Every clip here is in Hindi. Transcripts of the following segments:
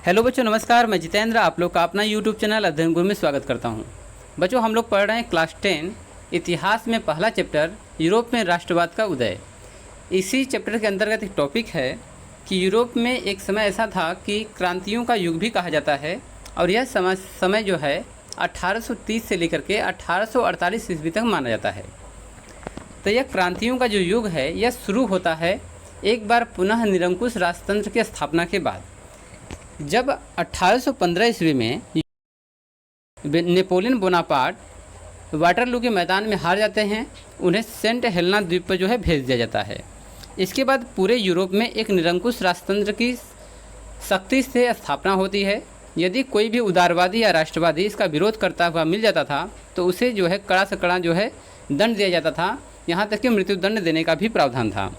हेलो बच्चों, नमस्कार। मैं जितेंद्र आप लोग का अपना यूट्यूब चैनल अध्ययन गुरु में स्वागत करता हूं। बच्चों, हम लोग पढ़ रहे हैं क्लास 10 इतिहास में पहला चैप्टर यूरोप में राष्ट्रवाद का उदय। इसी चैप्टर के अंतर्गत एक टॉपिक है कि यूरोप में एक समय ऐसा था कि क्रांतियों का युग भी कहा जाता है, और यह समय जो है 1830 से लेकर के 1848 ईस्वी तक माना जाता है। तो यह क्रांतियों का जो युग है यह शुरू होता है एक बार पुनः निरंकुश राजतंत्र की स्थापना के बाद, जब 1815 ईस्वी में नेपोलियन बोनापार्ट वाटरलू के मैदान में हार जाते हैं। उन्हें सेंट हेलेना द्वीप पर जो है भेज दिया जाता है। इसके बाद पूरे यूरोप में एक निरंकुश राजतंत्र की सख्ती से स्थापना होती है। यदि कोई भी उदारवादी या राष्ट्रवादी इसका विरोध करता हुआ मिल जाता था तो उसे जो है कड़ा से कड़ा जो है दंड दिया जाता था, यहाँ तक कि मृत्युदंड देने का भी प्रावधान था।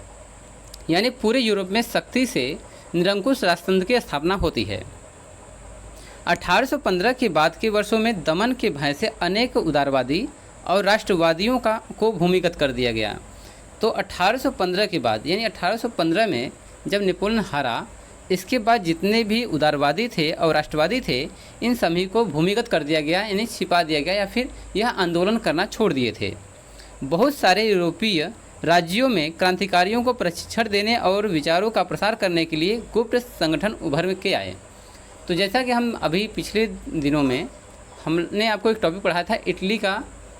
यानी पूरे यूरोप में सख्ती से निरंकुश राजतंत्र की स्थापना होती है। 1815 के बाद के वर्षों में दमन के भय से अनेक उदारवादी और राष्ट्रवादियों को भूमिगत कर दिया गया। तो 1815 के बाद यानी 1815 में जब नेपोलियन हारा, इसके बाद जितने भी उदारवादी थे और राष्ट्रवादी थे इन सभी को भूमिगत कर दिया गया, यानी छिपा दिया गया या फिर यह आंदोलन करना छोड़ दिए थे। बहुत सारे यूरोपीय राज्यों में क्रांतिकारियों को प्रशिक्षण देने और विचारों का प्रसार करने के लिए गुप्त संगठन उभर के आए। तो जैसा कि हम अभी पिछले दिनों में हमने आपको एक टॉपिक पढ़ाया था इटली का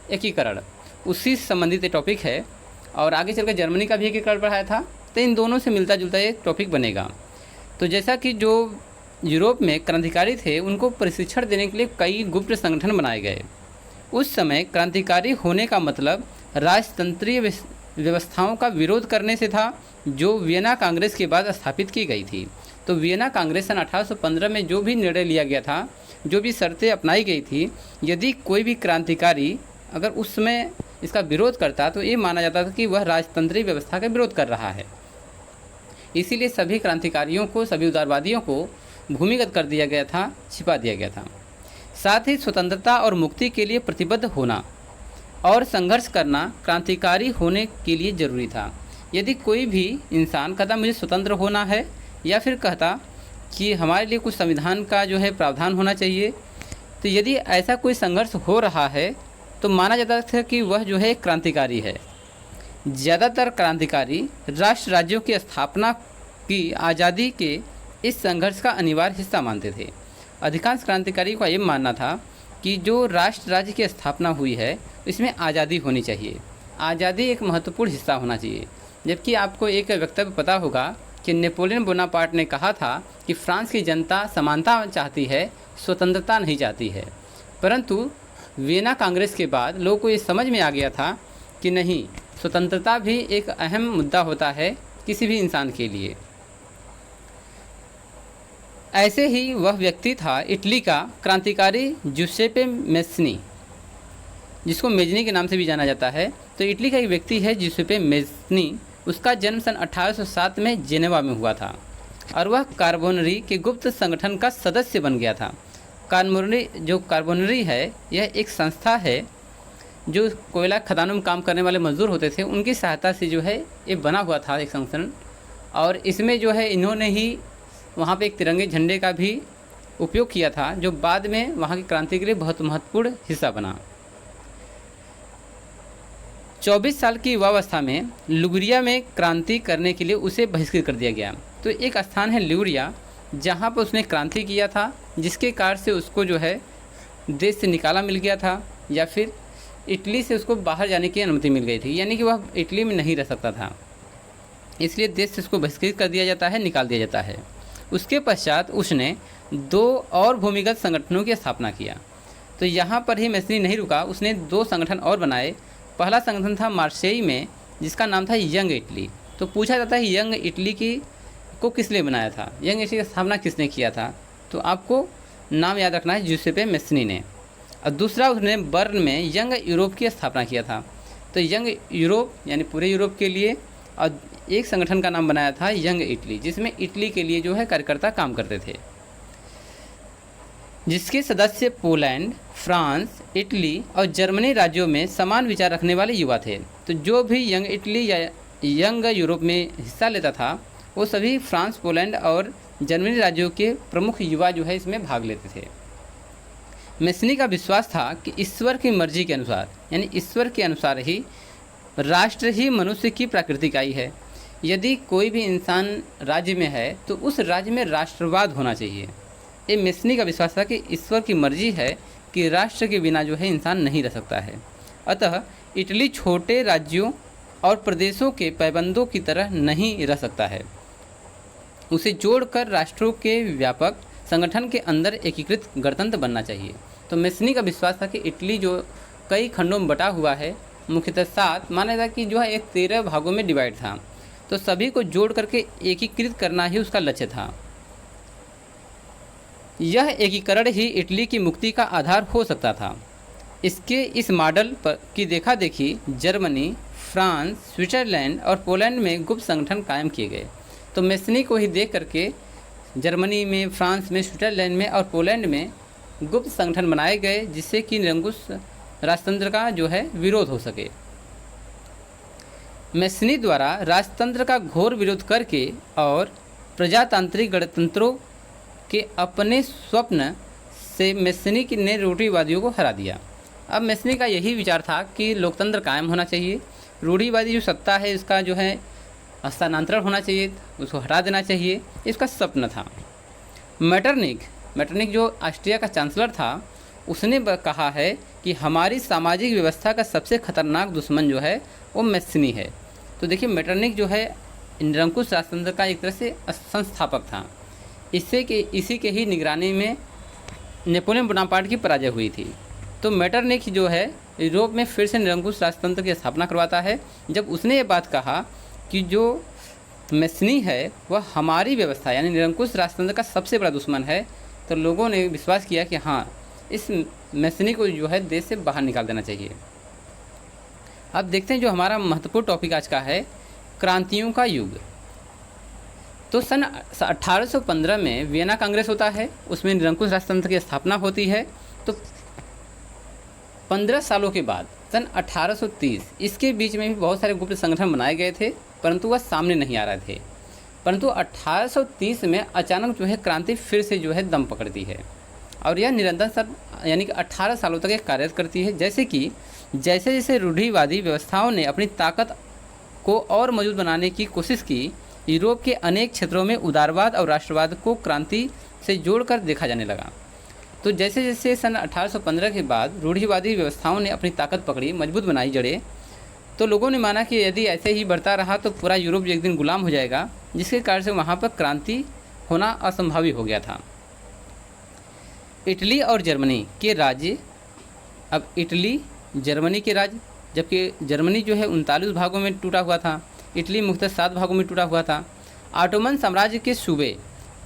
एकीकरण, उसी से संबंधित ये टॉपिक है। और आगे चलकर जर्मनी का भी एकीकरण पढ़ाया था, तो इन दोनों से मिलता जुलता एक टॉपिक बनेगा। तो जैसा कि जो यूरोप में क्रांतिकारी थे उनको प्रशिक्षण देने के लिए कई गुप्त संगठन बनाए गए। उस समय क्रांतिकारी होने का मतलब राजतंत्रीय व्यवस्थाओं का विरोध करने से था, जो वियना कांग्रेस के बाद स्थापित की गई थी। तो वियना कांग्रेस सन 1815 में जो भी निर्णय लिया गया था, जो भी शर्तें अपनाई गई थी, यदि कोई भी क्रांतिकारी अगर उस समय इसका विरोध करता तो ये माना जाता था कि वह राजतंत्रीय व्यवस्था का विरोध कर रहा है। इसीलिए सभी क्रांतिकारियों को, सभी उदारवादियों को भूमिगत कर दिया गया था, छिपा दिया गया था। साथ ही स्वतंत्रता और मुक्ति के लिए प्रतिबद्ध होना और संघर्ष करना क्रांतिकारी होने के लिए ज़रूरी था। यदि कोई भी इंसान कहता मुझे स्वतंत्र होना है, या फिर कहता कि हमारे लिए कुछ संविधान का जो है प्रावधान होना चाहिए, तो यदि ऐसा कोई संघर्ष हो रहा है तो माना जाता था कि वह जो है क्रांतिकारी है। ज़्यादातर क्रांतिकारी राष्ट्र राज्यों की स्थापना की आज़ादी के इस संघर्ष का अनिवार्य हिस्सा मानते थे। अधिकांश क्रांतिकारियों का ये मानना था कि जो राष्ट्र राज्य की स्थापना हुई है इसमें आज़ादी होनी चाहिए, आज़ादी एक महत्वपूर्ण हिस्सा होना चाहिए। जबकि आपको एक वक्तव्य पता होगा कि नेपोलियन बोनापार्ट ने कहा था कि फ्रांस की जनता समानता चाहती है, स्वतंत्रता नहीं चाहती है। परंतु वियना कांग्रेस के बाद लोगों को ये समझ में आ गया था कि नहीं, स्वतंत्रता भी एक अहम मुद्दा होता है किसी भी इंसान के लिए। ऐसे ही वह व्यक्ति था इटली का क्रांतिकारी जुसेपे मेज़नी, जिसको मेज़नी के नाम से भी जाना जाता है। तो इटली का एक व्यक्ति है जुसेपे मेज़नी। उसका जन्म सन 1807 में जेनेवा में हुआ था और वह कार्बोनरी के गुप्त संगठन का सदस्य बन गया था। कार्बोनरी है यह एक संस्था है जो कोयला खदानों में काम करने वाले मजदूर होते थे, उनकी सहायता से जो है ये बना हुआ था एक संगठन। और इसमें जो है इन्होंने ही वहाँ पे एक तिरंगे झंडे का भी उपयोग किया था, जो बाद में वहाँ की क्रांति के लिए बहुत महत्वपूर्ण हिस्सा बना। 24 साल की युवावस्था में लिगुरिया में क्रांति करने के लिए उसे बहिष्कृत कर दिया गया। तो एक स्थान है लिगुरिया जहाँ पर उसने क्रांति किया था, जिसके कारण से उसको जो है देश से निकाला मिल गया था, या फिर इटली से उसको बाहर जाने की अनुमति मिल गई थी, यानी कि वह इटली में नहीं रह सकता था। इसलिए देश से उसको बहिष्कृत कर दिया जाता है, निकाल दिया जाता है। उसके पश्चात उसने 2 और भूमिगत संगठनों की स्थापना किया। तो यहाँ पर ही मेज़नी नहीं रुका, उसने 2 संगठन और बनाए। पहला संगठन था मार्सेई में, जिसका नाम था यंग इटली। तो पूछा जाता है यंग इटली को किस लिए बनाया था, यंग इटली की स्थापना किसने किया था, तो आपको नाम याद रखना है, जुसेपे मेज़नी ने। और दूसरा उसने बर्न में यंग यूरोप की स्थापना किया था। तो यंग यूरोप यानी पूरे यूरोप के लिए, और एक संगठन का नाम बनाया था यंग इटली, जिसमें इटली के लिए जो है कार्यकर्ता काम करते थे, जिसके सदस्य पोलैंड, फ्रांस, इटली और जर्मनी राज्यों में समान विचार रखने वाले युवा थे। तो जो भी यंग इटली या यंग यूरोप में हिस्सा लेता था वो सभी फ्रांस, पोलैंड और जर्मनी राज्यों के प्रमुख युवा जो है इसमें भाग लेते थे। मेस्नी का विश्वास था कि ईश्वर की मर्जी के अनुसार, यानी ईश्वर के अनुसार ही राष्ट्र ही मनुष्य की प्राकृतिक है। यदि कोई भी इंसान राज्य में है तो उस राज्य में राष्ट्रवाद होना चाहिए। ये मेस्नी का विश्वास था कि ईश्वर की मर्जी है कि राष्ट्र के बिना जो है इंसान नहीं रह सकता है। अतः इटली छोटे राज्यों और प्रदेशों के पैबंदों की तरह नहीं रह सकता है। उसे जोड़कर राष्ट्रों के व्यापक संगठन के अंदर एकीकृत गणतंत्र बनना चाहिए। तो मेस्नी का विश्वास था कि इटली जो कई खंडों में बटा हुआ है, मुख्यतः 7 माना था कि जो है एक 13 भागों में डिवाइड था, तो सभी को जोड़ करके एकीकृत करना ही उसका लक्ष्य था। यह एकीकरण ही इटली की मुक्ति का आधार हो सकता था। इसके इस मॉडल पर की देखा देखी जर्मनी, फ्रांस, स्विट्ज़रलैंड और पोलैंड में गुप्त संगठन कायम किए गए। तो मेस्नी को ही देख करके जर्मनी में, फ्रांस में, स्विट्ज़रलैंड में और पोलैंड में गुप्त संगठन बनाए गए, जिससे कि निरंकुश राजतंत्र का जो है विरोध हो सके। मेस्नी द्वारा राजतंत्र का घोर विरोध करके और प्रजातांत्रिक गणतंत्रों के अपने स्वप्न से मेस्नी ने रूढ़िवादियों को हरा दिया। अब मेस्नी का यही विचार था कि लोकतंत्र कायम होना चाहिए, रूढ़िवादी जो सत्ता है इसका जो है हस्तांतरण होना चाहिए, उसको हटा देना चाहिए, इसका सपना था। मेटरनिक जो ऑस्ट्रिया का चांसलर था, उसने कहा है कि हमारी सामाजिक व्यवस्था का सबसे खतरनाक दुश्मन जो है वो मेस्नी है। तो देखिए, मेटरनिक जो है निरंकुश राजतंत्र का एक तरह से संस्थापक था। इसी के ही निगरानी में नेपोलियन बोनापार्ट की पराजय हुई थी। तो मेटरनिक जो है यूरोप में फिर से निरंकुश राजतंत्र की स्थापना करवाता है। जब उसने ये बात कहा कि जो मेस्नी है वह हमारी व्यवस्था यानी निरंकुश राजतंत्र का सबसे बड़ा दुश्मन है, तो लोगों ने विश्वास किया कि हाँ, इस मेस्नी को जो है देश से बाहर निकाल देना चाहिए। अब देखते हैं जो हमारा महत्वपूर्ण टॉपिक आज का है, क्रांतियों का युग। तो सन 1815 में वियना कांग्रेस होता है, उसमें निरंकुश राजतंत्र की स्थापना होती है। तो 15 सालों के बाद सन 1830, इसके बीच में भी बहुत सारे गुप्त संगठन बनाए गए थे, परंतु वह सामने नहीं आ रहे थे। परंतु 1830 में अचानक जो है क्रांति फिर से जो है दम पकड़ती है और यह निरंतर यानी कि 18 सालों तक कार्य करती है। जैसे जैसे रूढ़िवादी व्यवस्थाओं ने अपनी ताकत को और मजबूत बनाने की कोशिश की, यूरोप के अनेक क्षेत्रों में उदारवाद और राष्ट्रवाद को क्रांति से जोड़कर देखा जाने लगा। तो जैसे जैसे सन 1815 के बाद रूढ़िवादी व्यवस्थाओं ने अपनी ताकत पकड़ी, मजबूत बनाई जड़ें, तो लोगों ने माना कि यदि ऐसे ही बढ़ता रहा तो पूरा यूरोप एक दिन गुलाम हो जाएगा, जिसके कारण से वहाँ पर क्रांति होना असंभावी हो गया था। इटली और जर्मनी के राज्य, अब इटली जर्मनी के राज्य, जबकि जर्मनी जो है 39 भागों में टूटा हुआ था, इटली मुख्यतः 7 भागों में टूटा हुआ था। ऑटोमन साम्राज्य के सूबे,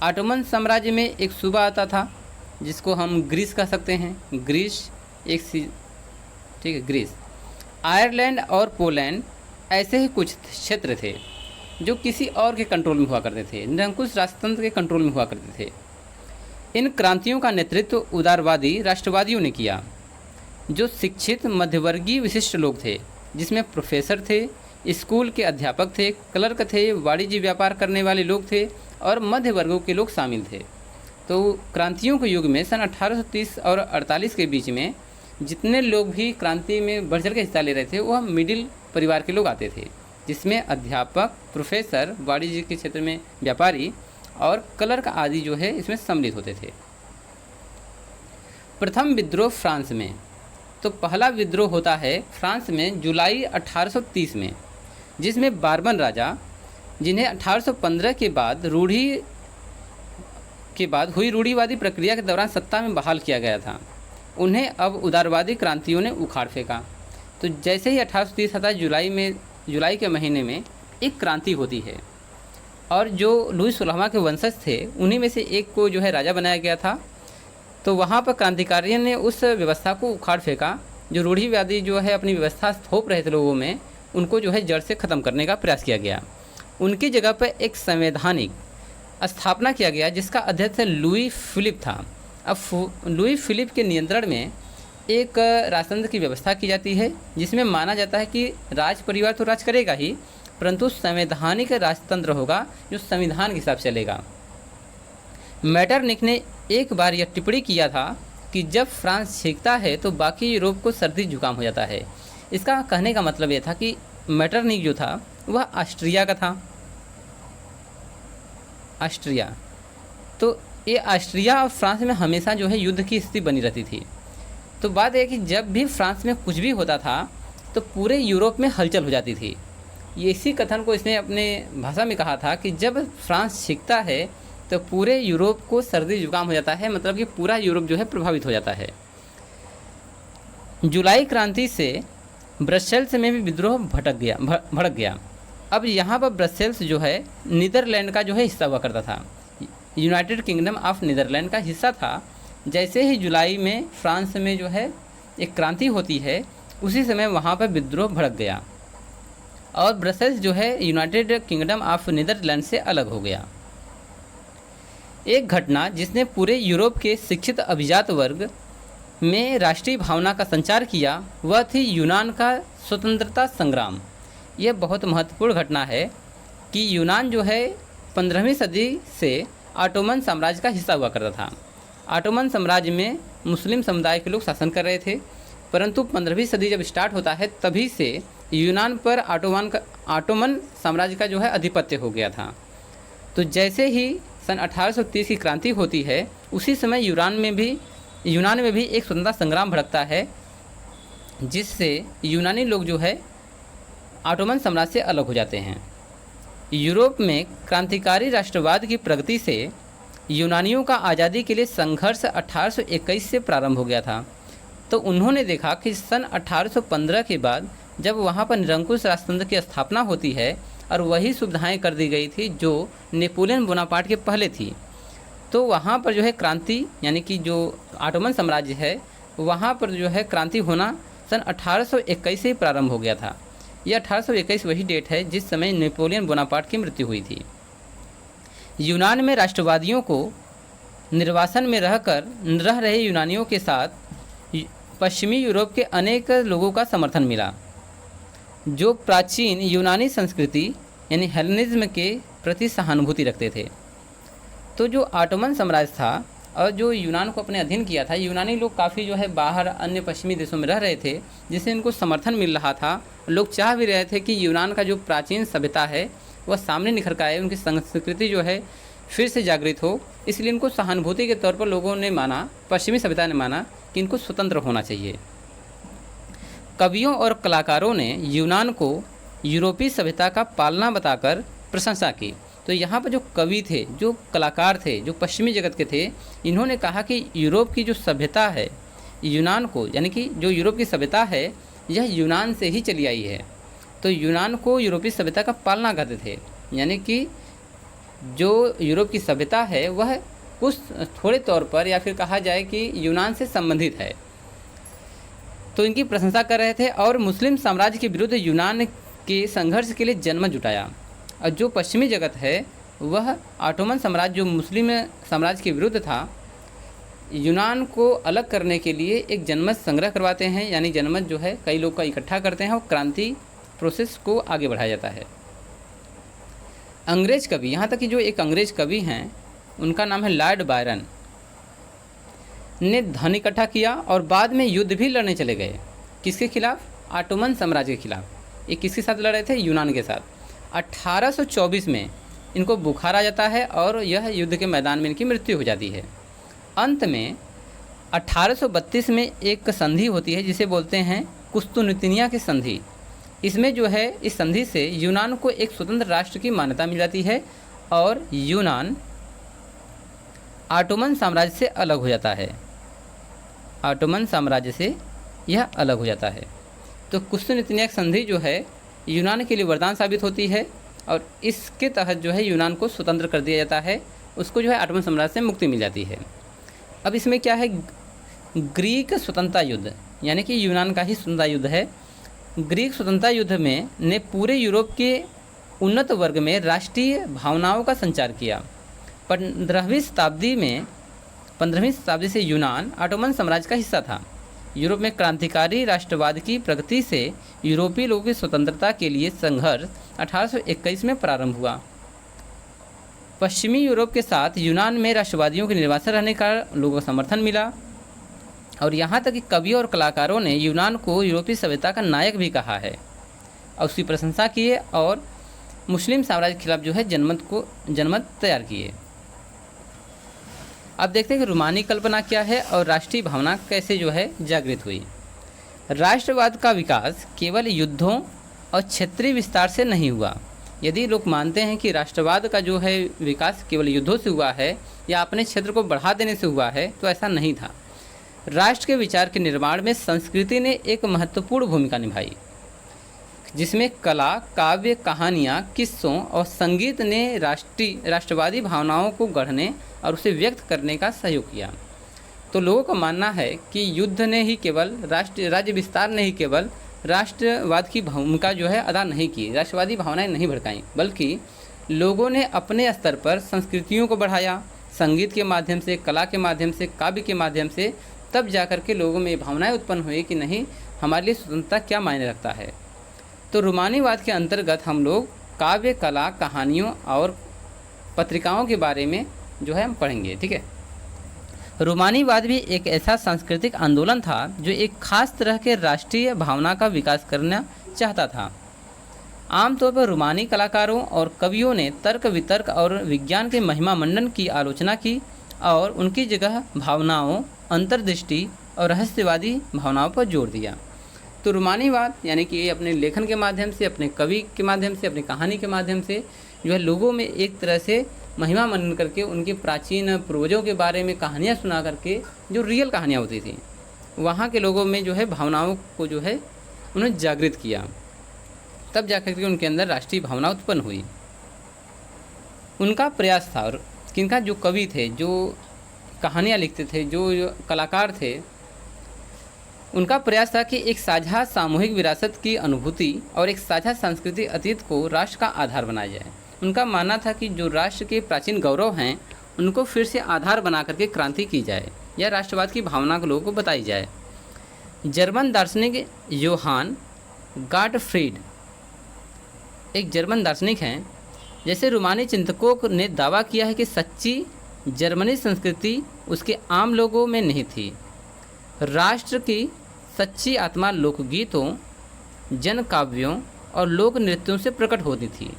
ऑटोमन साम्राज्य में एक सूबा आता था जिसको हम ग्रीस कह सकते हैं, ठीक है, ग्रीस। आयरलैंड और पोलैंड ऐसे ही कुछ क्षेत्र थे जो किसी और के कंट्रोल में हुआ करते थे, निरंकुश राजतंत्र के कंट्रोल में हुआ करते थे। इन क्रांतियों का नेतृत्व उदारवादी राष्ट्रवादियों ने किया, जो शिक्षित मध्यवर्गीय विशिष्ट लोग थे, जिसमें प्रोफेसर थे, स्कूल के अध्यापक थे, क्लर्क थे, वाणिज्य व्यापार करने वाले लोग थे और मध्य वर्गों के लोग शामिल थे। तो क्रांतियों के युग में सन 1830 और 48 के बीच में जितने लोग भी क्रांति में बढ़ चढ़ के हिस्सा ले रहे थे वह मिडिल परिवार के लोग आते थे, जिसमें अध्यापक, प्रोफेसर, वाणिज्य के क्षेत्र में व्यापारी और क्लर्क आदि जो है इसमें सम्मिलित होते थे। प्रथम विद्रोह फ्रांस में, तो पहला विद्रोह होता है फ्रांस में जुलाई 1830 में, जिसमें बार्बन राजा, जिन्हें 1815 के बाद हुई रूढ़िवादी प्रक्रिया के दौरान सत्ता में बहाल किया गया था, उन्हें अब उदारवादी क्रांतियों ने उखाड़ फेंका। तो जैसे ही 1830 आता है, जुलाई के महीने में एक क्रांति होती है और जो लुई 16वां के वंशज थे उन्हीं में से एक को जो है राजा बनाया गया था। तो वहाँ पर क्रांतिकारियों ने उस व्यवस्था को उखाड़ फेंका, जो रूढ़िवादी जो है अपनी व्यवस्था थोप रहे थे लोगों में, उनको जो है जड़ से ख़त्म करने का प्रयास किया गया। उनकी जगह पर एक संवैधानिक स्थापना किया गया जिसका अध्यक्ष लुई फिलिप था। अब लुई फिलिप के नियंत्रण में एक राजतंत्र की व्यवस्था की जाती है, जिसमें माना जाता है कि राज परिवार तो राज करेगा ही, परंतु संवैधानिक राजतंत्र होगा जो संविधान के हिसाब से चलेगा। मेटरनिख ने एक बार यह टिप्पणी किया था कि जब फ्रांस छींकता है तो बाकी यूरोप को सर्दी जुकाम हो जाता है। इसका कहने का मतलब यह था कि मेटरनिख जो था वह ऑस्ट्रिया का था, ऑस्ट्रिया। तो ये ऑस्ट्रिया और फ्रांस में हमेशा जो है युद्ध की स्थिति बनी रहती थी। तो बात है कि जब भी फ्रांस में कुछ भी होता था तो पूरे यूरोप में हलचल हो जाती थी। ये इसी कथन को इसने अपने भाषा में कहा था कि जब फ्रांस छींकता है तो पूरे यूरोप को सर्दी जुकाम हो जाता है, मतलब कि पूरा यूरोप जो है प्रभावित हो जाता है। जुलाई क्रांति से ब्रसेल्स में भी विद्रोह भड़क गया। अब यहाँ पर ब्रसेल्स जो है नीदरलैंड का जो है हिस्सा हुआ करता था, यूनाइटेड किंगडम ऑफ नीदरलैंड का हिस्सा था। जैसे ही जुलाई में फ्रांस में जो है एक क्रांति होती है, उसी समय वहाँ पर विद्रोह भड़क गया और ब्रसेल्स जो है यूनाइटेड किंगडम ऑफ नीदरलैंड से अलग हो गया। एक घटना जिसने पूरे यूरोप के शिक्षित अभिजात वर्ग में राष्ट्रीय भावना का संचार किया वह थी यूनान का स्वतंत्रता संग्राम। यह बहुत महत्वपूर्ण घटना है कि यूनान जो है 15वीं सदी से ऑटोमन साम्राज्य का हिस्सा हुआ करता था। ऑटोमन साम्राज्य में मुस्लिम समुदाय के लोग शासन कर रहे थे, परंतु 15वीं सदी जब स्टार्ट होता है तभी से यूनान पर ऑटोमन साम्राज्य का जो है आधिपत्य हो गया था। तो जैसे ही सन 1830 की क्रांति होती है, उसी समय यूनान में भी एक स्वतंत्रता संग्राम भड़कता है, जिससे यूनानी लोग जो है ऑटोमन साम्राज्य से अलग हो जाते हैं। यूरोप में क्रांतिकारी राष्ट्रवाद की प्रगति से यूनानियों का आज़ादी के लिए संघर्ष 1821 से प्रारंभ हो गया था। तो उन्होंने देखा कि सन 1815 के बाद जब वहाँ पर निरंकुश राजतंत्र की स्थापना होती है और वही सुविधाएं कर दी गई थी जो नेपोलियन बोनापार्ट के पहले थी, तो वहाँ पर जो है क्रांति, यानी कि जो ऑटोमन साम्राज्य है वहाँ पर जो है क्रांति होना सन 1821 से ही प्रारंभ हो गया था। यह 1821 वही डेट है जिस समय नेपोलियन बोनापार्ट की मृत्यु हुई थी। यूनान में राष्ट्रवादियों को निर्वासन में रह रहे यूनानियों के साथ पश्चिमी यूरोप के अनेक लोगों का समर्थन मिला, जो प्राचीन यूनानी संस्कृति यानी हेलेनिज्म के प्रति सहानुभूति रखते थे। तो जो ऑटोमन साम्राज्य था और जो यूनान को अपने अधीन किया था, यूनानी लोग काफ़ी जो है बाहर अन्य पश्चिमी देशों में रह रहे थे, जिससे इनको समर्थन मिल रहा था। लोग चाह भी रहे थे कि यूनान का जो प्राचीन सभ्यता है वह सामने निखर कर आए, उनकी संस्कृति जो है फिर से जागृत हो। इसलिए इनको सहानुभूति के तौर पर लोगों ने माना, पश्चिमी सभ्यता ने माना कि इनको स्वतंत्र होना चाहिए। कवियों और कलाकारों ने यूनान को यूरोपीय सभ्यता का पालना बताकर प्रशंसा की। तो यहाँ पर जो कवि थे, जो कलाकार थे, जो पश्चिमी जगत के थे, इन्होंने कहा कि यूरोप की जो सभ्यता है यूनान को, यानी कि जो यूरोप की सभ्यता है यह यूनान से ही चली आई है। तो यूनान को यूरोपीय सभ्यता का पालना करते थे, यानी कि जो यूरोप की सभ्यता है वह कुछ थोड़े तौर पर या फिर कहा जाए कि यूनान से संबंधित है। तो इनकी प्रशंसा कर रहे थे और मुस्लिम साम्राज्य के विरुद्ध यूनान के संघर्ष के लिए जनमत जुटाया। और जो पश्चिमी जगत है वह ऑटोमन साम्राज्य जो मुस्लिम साम्राज्य के विरुद्ध था, यूनान को अलग करने के लिए एक जनमत संग्रह करवाते हैं, यानी जनमत जो है कई लोग का इकट्ठा करते हैं और क्रांति प्रोसेस को आगे बढ़ाया जाता है। अंग्रेज कवि, यहाँ तक कि जो एक अंग्रेज कवि हैं उनका नाम है लॉर्ड बायरन, ने धन इकट्ठा किया और बाद में युद्ध भी लड़ने चले गए। किसके खिलाफ? ऑटोमन साम्राज्य के खिलाफ। ये किसके साथ लड़ रहे थे? यूनान के साथ। 1824 में इनको बुखार आ जाता है और यह युद्ध के मैदान में इनकी मृत्यु हो जाती है। अंत में 1832 में एक संधि होती है जिसे बोलते हैं कुस्तुनतिनिया की संधि। इसमें जो है इस संधि से यूनान को एक स्वतंत्र राष्ट्र की मान्यता मिल जाती है और यूनान ऑटोमन साम्राज्य से अलग हो जाता है। ऑटोमन साम्राज्य से यह अलग हो जाता है। तो कुस्तुनतिनिया संधि जो है यूनान के लिए वरदान साबित होती है और इसके तहत जो है यूनान को स्वतंत्र कर दिया जाता है, उसको जो है ऑटोमन साम्राज्य से मुक्ति मिल जाती है। अब इसमें क्या है? ग्रीक स्वतंत्रता युद्ध, यानी कि यूनान का ही स्वतंत्रता युद्ध है। ग्रीक स्वतंत्रता युद्ध में ने पूरे यूरोप के उन्नत वर्ग में राष्ट्रीय भावनाओं का संचार किया। 15वीं शताब्दी से यूनान ऑटोमन साम्राज्य का हिस्सा था। यूरोप में क्रांतिकारी राष्ट्रवाद की प्रगति से यूरोपीय लोगों की स्वतंत्रता के लिए संघर्ष 1821 में प्रारंभ हुआ। पश्चिमी यूरोप के साथ यूनान में राष्ट्रवादियों के निर्वासन रहने का लोगों को समर्थन मिला, और यहाँ तक कि कवियों और कलाकारों ने यूनान को यूरोपीय सभ्यता का नायक भी कहा है और उसकी प्रशंसा की है, और मुस्लिम साम्राज्य के खिलाफ जो है जनमत तैयार किए। अब देखते हैं कि रूमानी कल्पना क्या है और राष्ट्रीय भावना कैसे जो है जागृत हुई। राष्ट्रवाद का विकास केवल युद्धों और क्षेत्रीय विस्तार से नहीं हुआ। यदि लोग मानते हैं कि राष्ट्रवाद का जो है विकास केवल युद्धों से हुआ है या अपने क्षेत्र को बढ़ा देने से हुआ है, तो ऐसा नहीं था। राष्ट्र के विचार के निर्माण में संस्कृति ने एक महत्वपूर्ण भूमिका निभाई, जिसमें कला, काव्य, कहानियाँ, किस्सों और संगीत ने राष्ट्रवादी भावनाओं को गढ़ने और उसे व्यक्त करने का सहयोग किया। तो लोगों का मानना है कि युद्ध ने ही केवल राज्य विस्तार ने ही केवल राष्ट्रवाद की भूमिका जो है अदा नहीं की, राष्ट्रवादी भावनाएं नहीं भड़काईं, बल्कि लोगों ने अपने स्तर पर संस्कृतियों को बढ़ाया, संगीत के माध्यम से, कला के माध्यम से, काव्य के माध्यम से। तब जाकर के लोगों में भावनाएं उत्पन्न हुई कि नहीं, हमारे लिए स्वतंत्रता क्या मायने रखता है। तो रूमानीवाद के अंतर्गत हम लोग काव्य, कला, कहानियों और पत्रिकाओं के बारे में जो है हम पढ़ेंगे। ठीक है। रूमानीवाद भी एक ऐसा सांस्कृतिक आंदोलन था जो एक खास तरह के राष्ट्रीय भावना का विकास करना चाहता था। आमतौर पर रूमानी कलाकारों और कवियों ने तर्क, वितर्क और विज्ञान के महिमा मंडन की आलोचना की और उनकी जगह भावनाओं, अंतर्दृष्टि और रहस्यवादी भावनाओं पर जोर दिया। तो रूमानीवाद यानी कि अपने लेखन के माध्यम से, अपने कवि के माध्यम से, अपनी कहानी के माध्यम से जो है लोगों में एक तरह से महिमा मनन करके उनके प्राचीन पूर्वजों के बारे में कहानियाँ सुना करके, जो रियल कहानियाँ होती थी, वहाँ के लोगों में जो है भावनाओं को जो है उन्हें जागृत किया। तब जाकर के उनके अंदर राष्ट्रीय भावना उत्पन्न हुई। उनका प्रयास था, और किनका, जो कवि थे, जो कहानियाँ लिखते थे, जो कलाकार थे, उनका प्रयास था कि एक साझा सामूहिक विरासत की अनुभूति और एक साझा सांस्कृतिक अतीत को राष्ट्र का आधार बनाया जाए। उनका मानना था कि जो राष्ट्र के प्राचीन गौरव हैं उनको फिर से आधार बना करके क्रांति की जाए या राष्ट्रवाद की भावना को लोगों को बताई जाए। जर्मन दार्शनिक योहान गॉटफ्रीड एक जर्मन दार्शनिक हैं। जैसे रूमानी चिंतकों ने दावा किया है कि सच्ची जर्मनी संस्कृति उसके आम लोगों में नहीं थी। राष्ट्र की सच्ची आत्मा लोकगीतों, जन काव्यों और लोक नृत्यों से प्रकट होती थी।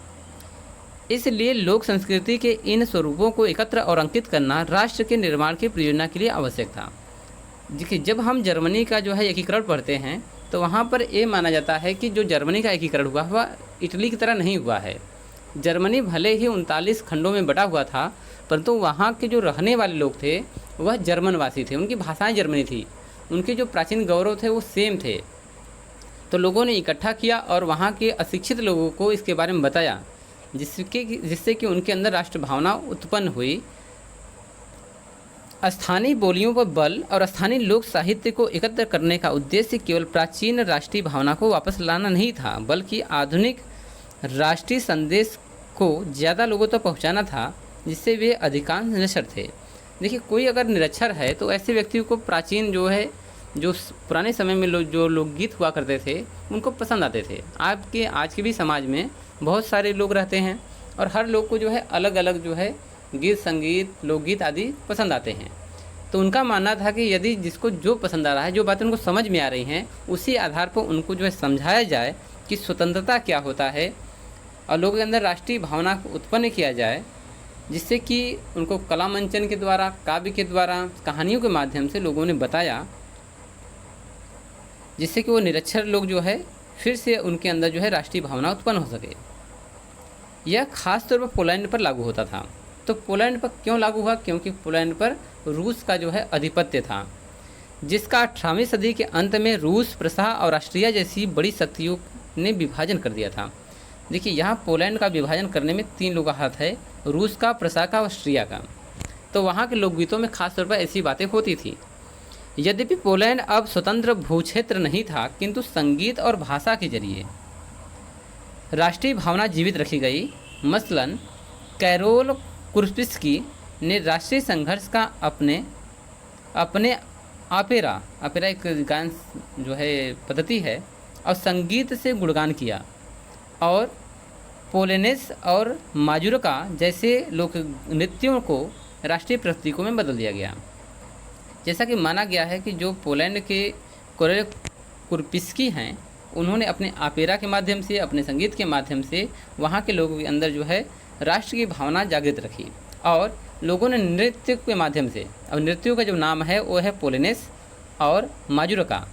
इसलिए लोक संस्कृति के इन स्वरूपों को एकत्र और अंकित करना राष्ट्र के निर्माण की परियोजना के लिए आवश्यक था। देखिए, जब हम जर्मनी का जो है एकीकरण पढ़ते हैं तो वहाँ पर ये माना जाता है कि जो जर्मनी का एकीकरण हुआ वह इटली की तरह नहीं हुआ है। जर्मनी भले ही 39 खंडों में बटा हुआ था, परंतु वहाँ के जो रहने वाले लोग थे वह जर्मनवासी थे, उनकी भाषाएँ जर्मनी थी, उनके जो प्राचीन गौरव थे वो सेम थे। तो लोगों ने इकट्ठा किया और वहाँ के अशिक्षित लोगों को इसके बारे में बताया, जिससे कि उनके अंदर राष्ट्र भावना उत्पन्न हुई। स्थानीय बोलियों पर बल और स्थानीय लोक साहित्य को एकत्र करने का उद्देश्य केवल प्राचीन राष्ट्रीय भावना को वापस लाना नहीं था, बल्कि आधुनिक राष्ट्रीय संदेश को ज़्यादा लोगों तक पहुंचाना था, जिससे वे अधिकांश निरक्षर थे। देखिए, कोई अगर निरक्षर है तो ऐसे व्यक्ति को प्राचीन जो है, जो पुराने समय में जो लोकगीत हुआ करते थे उनको पसंद आते थे। आज के भी समाज में बहुत सारे लोग रहते हैं और हर लोग को जो है अलग अलग जो है गीत, संगीत, लोकगीत आदि पसंद आते हैं। तो उनका मानना था कि यदि जिसको जो पसंद आ रहा है, जो बातें उनको समझ में आ रही हैं, उसी आधार पर उनको जो है समझाया जाए कि स्वतंत्रता क्या होता है और लोगों के अंदर राष्ट्रीय भावना को उत्पन्न किया जाए, जिससे कि उनको कला मंचन के द्वारा, काव्य के द्वारा, कहानियों के माध्यम से लोगों ने बताया, जिससे कि वो निरक्षर लोग जो है फिर से उनके अंदर जो है राष्ट्रीय भावना उत्पन्न हो सके। यह खास तौर पर पोलैंड पर लागू होता था। तो पोलैंड पर क्यों लागू हुआ? क्योंकि पोलैंड पर रूस का जो है आधिपत्य था, जिसका 18वीं सदी के अंत में रूस, प्रशा और ऑस्ट्रिया जैसी बड़ी शक्तियों ने विभाजन कर दिया था। देखिए, यहाँ पोलैंड का विभाजन करने में 3 लोगों का हाथ है, रूस का, प्रशा का, ऑस्ट्रिया का। तो वहाँ के लोकगीतों में खास तौर पर ऐसी बातें होती थी। यद्यपि पोलैंड अब स्वतंत्र भूक्षेत्र नहीं था, किंतु संगीत और भाषा के जरिए राष्ट्रीय भावना जीवित रखी गई। मसलन कैरोल कुर्स्पिस्की ने राष्ट्रीय संघर्ष का अपने ऑपेरा एक गान जो है पद्धति है और संगीत से गुणगान किया, और पोलेनेस और माजुरका जैसे लोक नृत्यों को राष्ट्रीय प्रतीकों में बदल दिया गया। जैसा कि माना गया है कि जो पोलैंड के कोरेल कुर्पिस्की हैं, उन्होंने अपने ऑपेरा के माध्यम से, अपने संगीत के माध्यम से वहाँ के लोगों के अंदर जो है राष्ट्र की भावना जागृत रखी और लोगों ने नृत्य के माध्यम से, अब नृत्यों का जो नाम है वो है पोलेनेस और माजुरका,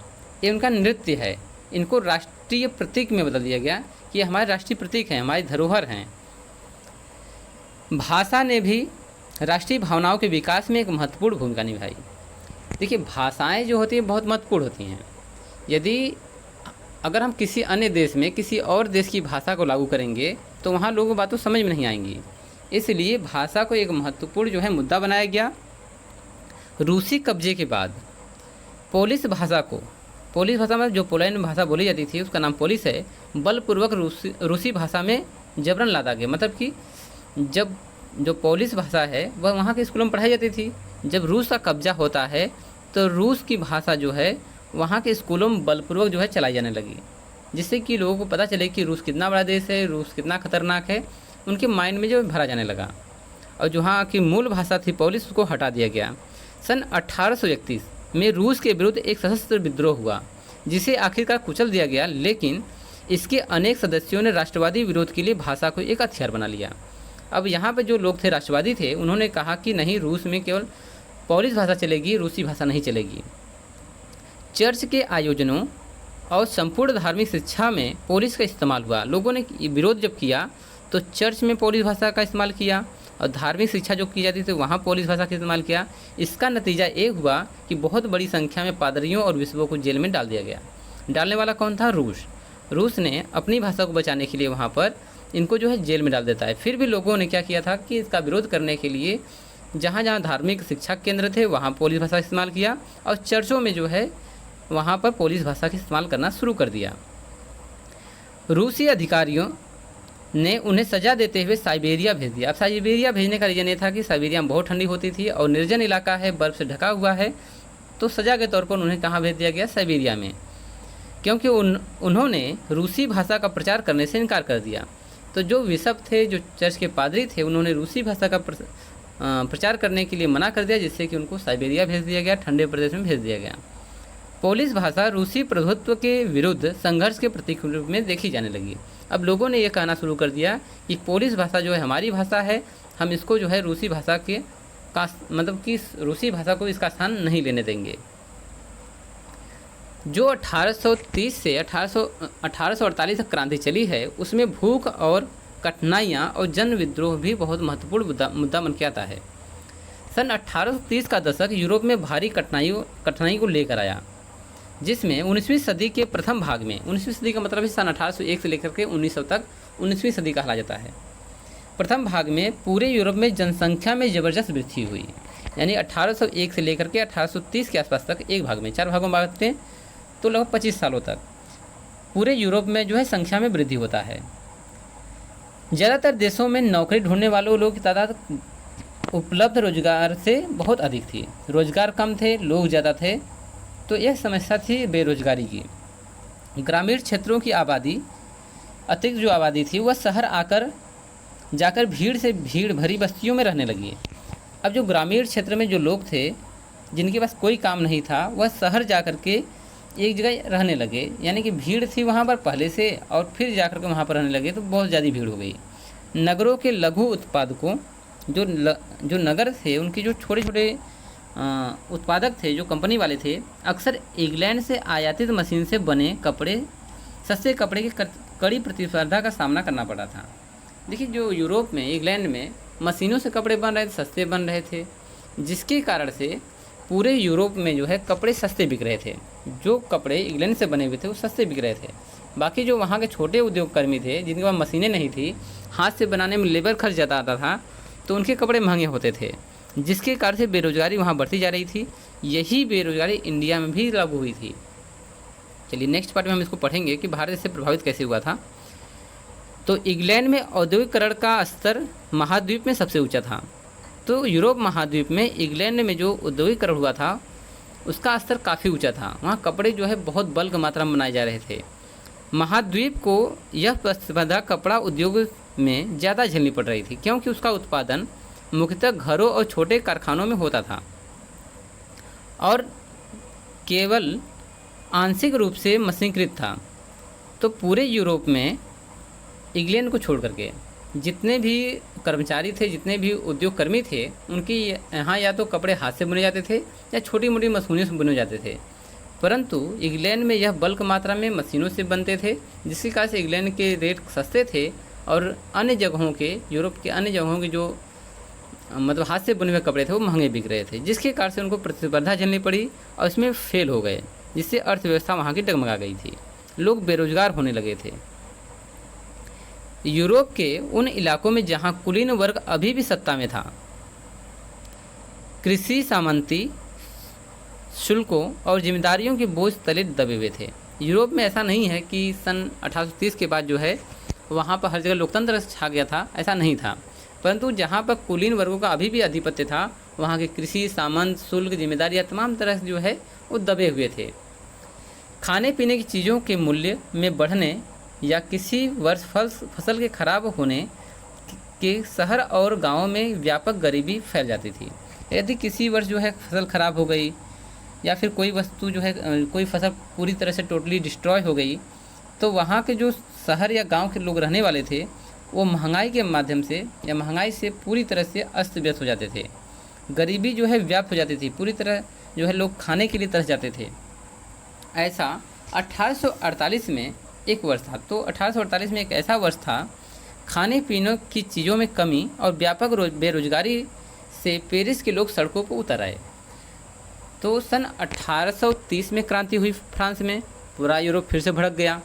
ये उनका नृत्य है, इनको राष्ट्रीय प्रतीक में बदल दिया गया कि ये हमारे राष्ट्रीय प्रतीक हैं, हमारी धरोहर हैं। भाषा ने भी राष्ट्रीय भावनाओं के विकास में एक महत्वपूर्ण भूमिका निभाई। देखिए, भाषाएं जो होती हैं बहुत महत्वपूर्ण होती हैं। यदि अगर हम किसी अन्य देश में किसी और देश की भाषा को लागू करेंगे तो वहाँ लोगों को बातों समझ में नहीं आएंगी, इसलिए भाषा को एक महत्वपूर्ण जो है मुद्दा बनाया गया। रूसी कब्जे के बाद पोलिश भाषा में जो पोलैंड में भाषा बोली जाती थी उसका नाम पोलिश है, बलपूर्वक रूसी भाषा में जबरन लादा गया। मतलब कि जब जो पोलिश भाषा है वह वहाँ के स्कूलों में पढ़ाई जाती थी, जब रूस का कब्जा होता है तो रूस की भाषा जो है वहाँ के स्कूलों में बलपूर्वक जो है चलाई जाने लगी, जिससे कि लोगों को पता चले कि रूस कितना बड़ा देश है, रूस कितना खतरनाक है, उनके माइंड में जो भरा जाने लगा। और जो वहाँ की मूल भाषा थी पोलिश, उसको हटा दिया गया। सन 1831 में रूस के विरुद्ध एक सशस्त्र विद्रोह हुआ जिसे आखिरकार कुचल दिया गया, लेकिन इसके अनेक सदस्यों ने राष्ट्रवादी विरोध के लिए भाषा को एक हथियार बना लिया। अब यहाँ पर जो लोग थे राष्ट्रवादी थे, उन्होंने कहा कि नहीं, रूस में केवल पोलिश भाषा चलेगी, रूसी भाषा नहीं चलेगी। चर्च के आयोजनों और संपूर्ण धार्मिक शिक्षा में पोलिश का इस्तेमाल हुआ। लोगों ने विरोध जब किया तो चर्च में पोलिश भाषा का इस्तेमाल किया और धार्मिक शिक्षा जो की जाती थी वहाँ पोलिश भाषा का इस्तेमाल किया। इसका नतीजा ये हुआ कि बहुत बड़ी संख्या में पादरियों और बिशपों को जेल में डाल दिया गया। डालने वाला कौन था? रूस ने अपनी भाषा को बचाने के लिए वहाँ पर इनको जो है जेल में डाल देता है। फिर भी लोगों ने क्या किया था कि इसका विरोध करने के लिए जहाँ जहाँ धार्मिक शिक्षा केंद्र थे वहाँ पोलिश भाषा इस्तेमाल किया और चर्चों में जो है वहाँ पर पोलिश भाषा का इस्तेमाल करना शुरू कर दिया। रूसी अधिकारियों ने उन्हें सज़ा देते हुए साइबेरिया भेज दिया। अब साइबेरिया भेजने का रीज़न ये था कि साइबेरिया में बहुत ठंडी होती थी और निर्जन इलाका है, बर्फ़ से ढका हुआ है, तो सज़ा के तौर पर उन्हें कहाँ भेज दिया गया? साइबेरिया में, क्योंकि उन्होंने रूसी भाषा का प्रचार करने से इनकार कर दिया। तो जो बिशप थे, जो चर्च के पादरी थे, उन्होंने रूसी भाषा का प्रचार करने के लिए मना कर दिया, जिससे कि उनको साइबेरिया भेज दिया गया, ठंडे प्रदेश में भेज दिया गया। पोलिश भाषा रूसी प्रभुत्व के विरुद्ध संघर्ष के प्रतीक रूप में देखी जाने लगी। अब लोगों ने यह कहना शुरू कर दिया कि पोलिश भाषा जो है हमारी भाषा है, हम इसको जो है रूसी भाषा के मतलब कि रूसी भाषा को इसका स्थान नहीं लेने देंगे। जो 1830 से 1848 तक क्रांति चली है, उसमें भूख और कठिनाइयाँ और जन विद्रोह भी बहुत महत्वपूर्ण मुद्दा बन के आता है। सन 1830 का दशक यूरोप में भारी कठिनाई को लेकर आया, जिसमें 19वीं सदी के प्रथम भाग में, 19वीं सदी का मतलब है सन 1801 से लेकर के 1900 तक 19वीं सदी कहा जाता है। प्रथम भाग में पूरे यूरोप में जनसंख्या में ज़बरदस्त वृद्धि हुई, यानी 1801 से लेकर के 1830 के आसपास तक, एक भाग में, 4 भागों में बांटते हैं तो लगभग 25 सालों तक पूरे यूरोप में जो है संख्या में वृद्धि होता है। ज़्यादातर देशों में नौकरी ढूंढने वालों लोगों की तादाद उपलब्ध रोजगार से बहुत अधिक थी। रोजगार कम थे, लोग ज़्यादा थे, तो यह समस्या थी बेरोजगारी की। ग्रामीण क्षेत्रों की आबादी, अतिरिक्त जो आबादी थी वह शहर जाकर भीड़ भरी बस्तियों में रहने लगी। अब जो ग्रामीण क्षेत्र में जो लोग थे जिनके पास कोई काम नहीं था, वह शहर जाकर के एक जगह रहने लगे, यानी कि भीड़ थी वहाँ पर पहले से और फिर जाकर के वहाँ पर रहने लगे, तो बहुत ज़्यादा भीड़ हो गई। नगरों के लघु उत्पादकों, जो नगर थे, उनके जो छोटे छोटे उत्पादक थे, जो कंपनी वाले थे, अक्सर इंग्लैंड से आयातित मशीन से बने सस्ते कपड़े की कड़ी प्रतिस्पर्धा का सामना करना पड़ा था। देखिए, जो यूरोप में, इंग्लैंड में मशीनों से कपड़े बन रहे थे, सस्ते बन रहे थे, जिसके कारण से पूरे यूरोप में जो है कपड़े सस्ते बिक रहे थे। जो कपड़े इंग्लैंड से बने हुए थे वो सस्ते बिक रहे थे। बाकी जो वहाँ के छोटे उद्योगकर्मी थे, जिनके पास मशीनें नहीं थी, हाथ से बनाने में लेबर खर्च ज़्यादा आता था, तो उनके कपड़े महंगे होते थे, जिसके कारण से बेरोजगारी वहाँ बढ़ती जा रही थी। यही बेरोजगारी इंडिया में भी लागू हुई थी। चलिए, नेक्स्ट पार्ट में हम इसको पढ़ेंगे कि भारत इससे प्रभावित कैसे हुआ था। तो इंग्लैंड में औद्योगिकरण का स्तर महाद्वीप में सबसे ऊंचा था। तो यूरोप महाद्वीप में इंग्लैंड में जो औद्योगिकरण हुआ था उसका स्तर काफ़ी ऊंचा था। वहाँ कपड़े जो है बहुत बल्क मात्रा में बनाए जा रहे थे। महाद्वीप को यह प्रतिस्पर्धा कपड़ा उद्योग में ज़्यादा झेलनी पड़ रही थी, क्योंकि उसका उत्पादन मुख्यतः घरों और छोटे कारखानों में होता था और केवल आंशिक रूप से मशीनीकृत था। तो पूरे यूरोप में इंग्लैंड को छोड़ करके जितने भी कर्मचारी थे, जितने भी उद्योगकर्मी थे, उनकी यहाँ या तो कपड़े हाथ से बुने जाते थे या छोटी मोटी मशीनों से बुने जाते थे। परंतु इंग्लैंड में यह बल्क मात्रा में मशीनों से बनते थे, जिसके कारण से इंग्लैंड के रेट सस्ते थे और अन्य जगहों के, यूरोप के अन्य जगहों के जो मतलब हाथ से बुने हुए कपड़े थे वो महंगे बिक रहे थे, जिसके कारण से उनको प्रतिस्पर्धा झेलनी पड़ी और इसमें फेल हो गए, जिससे अर्थव्यवस्था वहाँ की डगमगा गई थी। लोग बेरोजगार होने लगे थे। यूरोप के उन इलाकों में जहाँ कुलीन वर्ग अभी भी सत्ता में था, कृषि सामंती शुल्कों और जिम्मेदारियों के बोझ तले दबे हुए थे। यूरोप में ऐसा नहीं है कि सन 1830 के बाद जो है वहाँ पर हर जगह लोकतंत्र छा गया था, ऐसा नहीं था। परंतु जहाँ पर कुलीन वर्गों का अभी भी आधिपत्य था, वहाँ के कृषि सामंत शुल्क जिम्मेदारियाँ तमाम तरह से जो है वो दबे हुए थे। खाने पीने की चीज़ों के मूल्य में बढ़ने या किसी वर्ष फसल के खराब होने के शहर और गाँव में व्यापक गरीबी फैल जाती थी। यदि किसी वर्ष जो है फसल खराब हो गई या फिर कोई वस्तु जो है कोई फसल पूरी तरह से टोटली डिस्ट्रॉय हो गई, तो वहाँ के जो शहर या गांव के लोग रहने वाले थे वो महंगाई के माध्यम से या महंगाई से पूरी तरह से अस्त व्यस्त हो जाते थे। गरीबी जो है व्याप्त हो जाती थी, पूरी तरह जो है लोग खाने के लिए तरस जाते थे। ऐसा 1848 में एक वर्ष था। तो 1848 में एक ऐसा वर्ष था, खाने पीने की चीज़ों में कमी और व्यापक बेरोजगारी से पेरिस के लोग सड़कों पर उतर आए। तो सन 1830 में क्रांति हुई फ्रांस में, पूरा यूरोप फिर से भड़क गया।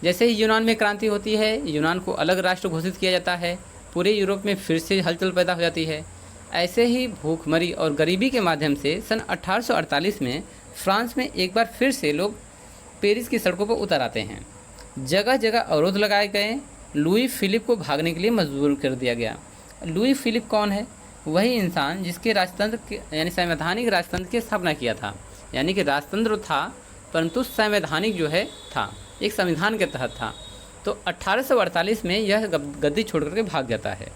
जैसे ही यूनान में क्रांति होती है, यूनान को अलग राष्ट्र घोषित किया जाता है, पूरे यूरोप में फिर से हलचल पैदा हो जाती है। ऐसे ही भूखमरी और गरीबी के माध्यम से सन 1848 में फ्रांस में एक बार फिर से लोग पेरिस की सड़कों पर उतर आते हैं। जगह जगह अवरोध लगाए गए। लुई फिलिप को भागने के लिए मजबूर कर दिया गया। लुई फिलिप कौन है? वही इंसान जिसके राजतंत्र के यानी संवैधानिक राजतंत्र की स्थापना किया था। यानी कि राजतंत्र था परंतु संवैधानिक जो है था, एक संविधान के तहत था। तो 1848 में यह गद्दी छोड़ करके भाग जाता है।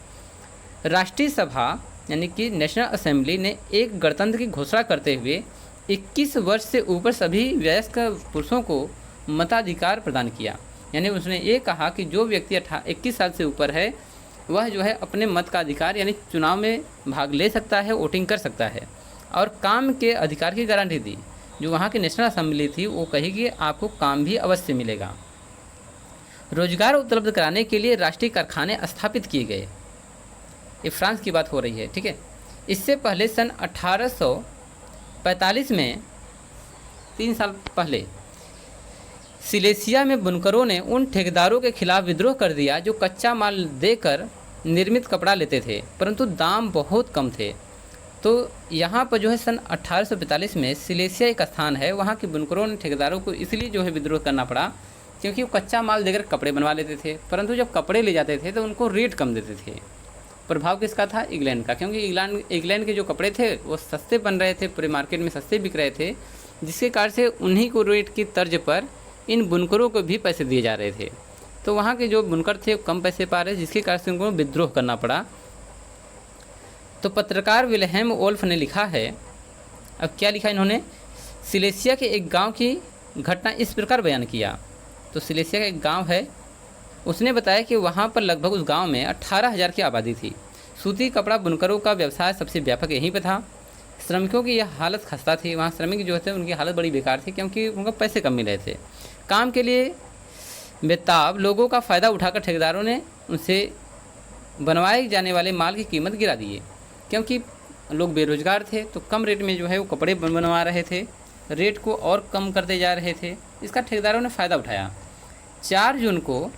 राष्ट्रीय सभा यानी कि नेशनल असेंबली ने एक गणतंत्र की घोषणा करते हुए 21 वर्ष से ऊपर सभी वयस्क पुरुषों को मताधिकार प्रदान किया। यानी उसने ये कहा कि जो व्यक्ति 21 साल से ऊपर है वह जो है अपने मत का अधिकार यानी चुनाव में भाग ले सकता है, वोटिंग कर सकता है। और काम के अधिकार की गारंटी दी। जो वहाँ की नेशनल असेंबली थी वो कही कि आपको काम भी अवश्य मिलेगा। रोजगार उपलब्ध कराने के लिए राष्ट्रीय कारखाने स्थापित किए गए। ये फ्रांस की बात हो रही है, ठीक है। इससे पहले सन 1845 में 3 साल पहले सिलेसिया में बुनकरों ने उन ठेकेदारों के खिलाफ विद्रोह कर दिया जो कच्चा माल देकर निर्मित कपड़ा लेते थे, परंतु दाम बहुत कम थे। तो यहाँ पर जो है सन 1845 में सिलेसिया एक स्थान है, वहाँ के बुनकरों ने ठेकेदारों को इसलिए जो है विद्रोह करना पड़ा क्योंकि वो कच्चा माल देकर कपड़े बनवा लेते थे, परंतु जब कपड़े ले जाते थे तो उनको रेट कम देते थे। प्रभाव किसका था? इंग्लैंड का, क्योंकि इंग्लैंड के जो कपड़े थे वो सस्ते बन रहे थे, पूरे मार्केट में सस्ते बिक रहे थे, जिसके कारण से उन्हीं को रेट की तर्ज पर इन बुनकरों को भी पैसे दिए जा रहे थे। तो वहाँ के जो बुनकर थे वो कम पैसे पा रहे, जिसके कारण से उनको विद्रोह करना पड़ा। तो पत्रकार विल्हेम वोल्फ ने लिखा है, अब क्या लिखा इन्होंने, सिलेसिया के एक गांव की घटना इस प्रकार बयान किया। तो सिलेसिया का एक गांव है, उसने बताया कि वहाँ पर लगभग उस गांव में 18,000 की आबादी थी। सूती कपड़ा बुनकरों का व्यवसाय सबसे व्यापक यहीं पर था। श्रमिकों की यह हालत खस्ता थी। वहाँ श्रमिक जो थे उनकी हालत बड़ी बेकार थी क्योंकि उनको पैसे कम मिल रहे थे। काम के लिए बेताब लोगों का फ़ायदा उठाकर ठेकेदारों ने उनसे बनवाए जाने वाले माल की कीमत गिरा दिए, क्योंकि लोग बेरोजगार थे तो कम रेट में जो है वो कपड़े बनवा रहे थे, रेट को और कम करते जा रहे थे। इसका ठेकेदारों ने फ़ायदा उठाया। 4 जून को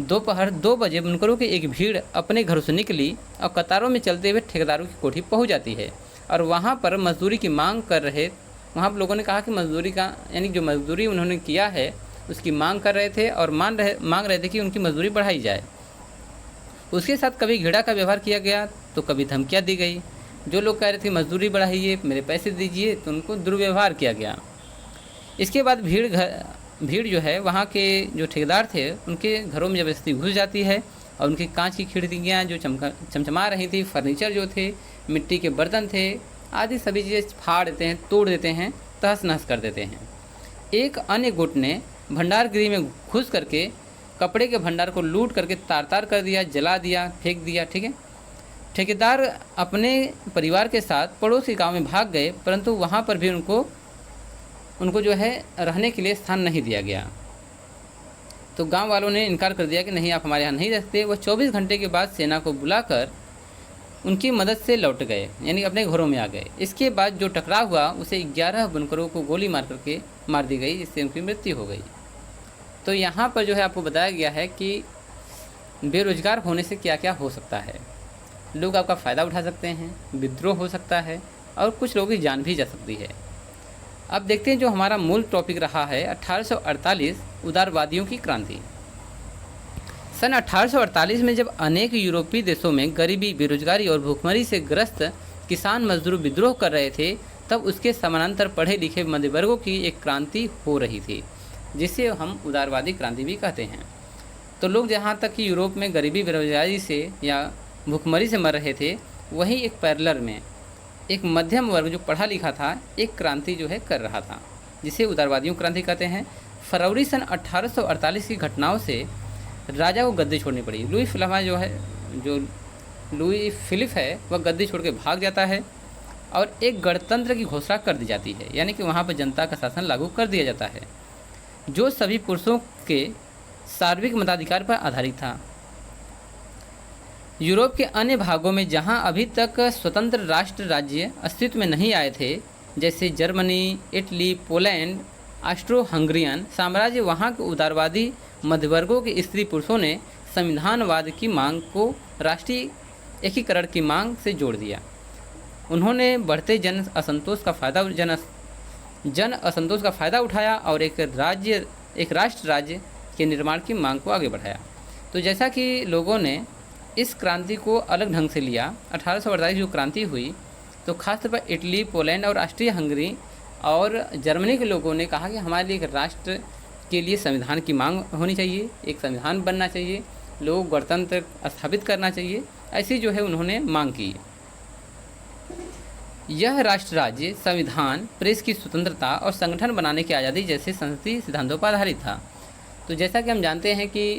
दोपहर 2 बजे बुनकरों की एक भीड़ अपने घरों से निकली और कतारों में चलते हुए ठेकेदारों की कोठी पहुंच जाती है और वहां पर मजदूरी की मांग कर रहे। वहाँ लोगों ने कहा कि मजदूरी का यानी जो मजदूरी उन्होंने किया है उसकी मांग कर रहे थे और मांग रहे थे कि उनकी मजदूरी बढ़ाई जाए। उसके साथ कभी घृणा का व्यवहार किया गया तो कभी धमकियाँ दी गई। जो लोग कह रहे थे मजदूरी बढ़ाइए, मेरे पैसे दीजिए, तो उनको दुर्व्यवहार किया गया। इसके बाद भीड़ जो है वहाँ के जो ठेकेदार थे उनके घरों में जबरदस्ती घुस जाती है और उनकी कांच की खिड़कियाँ जो चमचमा रही थी, फर्नीचर जो थे, मिट्टी के बर्तन थे, आदि सभी चीज़ें फाड़ देते हैं, तोड़ देते हैं, तहस नहस कर देते हैं। एक अन्य गुट ने भंडार गृह में घुस करके कपड़े के भंडार को लूट करके तार तार कर दिया, जला दिया, फेंक दिया। ठीक है, ठेकेदार अपने परिवार के साथ पड़ोस के गांव में भाग गए, परंतु वहां पर भी उनको जो है रहने के लिए स्थान नहीं दिया गया। तो गांव वालों ने इनकार कर दिया कि नहीं, आप हमारे यहाँ नहीं रह सकते। वह 24 घंटे के बाद सेना को बुलाकर उनकी मदद से लौट गए, यानी अपने घरों में आ गए। इसके बाद जो टकराव हुआ उसे 11 बुनकरों को गोली मार करके मार दी गई, जिससे उनकी मृत्यु हो गई। तो यहाँ पर जो है आपको बताया गया है कि बेरोजगार होने से क्या क्या हो सकता है। लोग आपका फ़ायदा उठा सकते हैं, विद्रोह हो सकता है और कुछ लोगों की जान भी जा सकती है। अब देखते हैं जो हमारा मूल टॉपिक रहा है 1848 उदारवादियों की क्रांति। सन 1848 में जब अनेक यूरोपीय देशों में गरीबी, बेरोजगारी और भूखमरी से ग्रस्त किसान मजदूर विद्रोह कर रहे थे, तब उसके समानांतर पढ़े लिखे मध्य वर्गों की एक क्रांति हो रही थी, जिसे हम उदारवादी क्रांति भी कहते हैं। तो लोग जहाँ तक कि यूरोप में गरीबी, बेरोजगारी से या भूखमरी से मर रहे थे, वहीं एक पैरेलल में एक मध्यम वर्ग जो पढ़ा लिखा था एक क्रांति जो है कर रहा था, जिसे उदारवादियों क्रांति कहते हैं। फरवरी सन 1848 की घटनाओं से राजा को गद्दी छोड़नी पड़ी। लुई फिलिप है वह गद्दी छोड़ के भाग जाता है और एक गणतंत्र की घोषणा कर दी जाती है, यानी कि वहाँ पर जनता का शासन लागू कर दिया जाता है, जो सभी पुरुषों के सार्वत्रिक मताधिकार पर आधारित था। यूरोप के अन्य भागों में जहां अभी तक स्वतंत्र राष्ट्र राज्य अस्तित्व में नहीं आए थे, जैसे Germany, Italy, Poland, Austro Hungarian साम्राज्य, वहां के उदारवादी मध्यवर्गों के स्त्री पुरुषों ने संविधानवाद की मांग को राष्ट्रीय एकीकरण की मांग से जोड़ दिया। उन्होंने बढ़ते जन असंतोष का फ़ायदा उठाया और एक राष्ट्र राज्य के निर्माण की मांग को आगे बढ़ाया। तो जैसा कि लोगों ने इस क्रांति को अलग ढंग से लिया, 1848 जो क्रांति हुई, तो खासतौर पर इटली, पोलैंड और ऑस्ट्रिया हंगरी और जर्मनी के लोगों ने कहा कि हमारे लिए एक राष्ट्र के लिए संविधान की मांग होनी चाहिए, एक संविधान बनना चाहिए, लोगों को गणतंत्र स्थापित करना चाहिए, ऐसी जो है उन्होंने मांग की। यह राष्ट्र राज्य संविधान, प्रेस की स्वतंत्रता और संगठन बनाने की आज़ादी जैसे संसदीय सिद्धांतों पर आधारित था। तो जैसा कि हम जानते हैं कि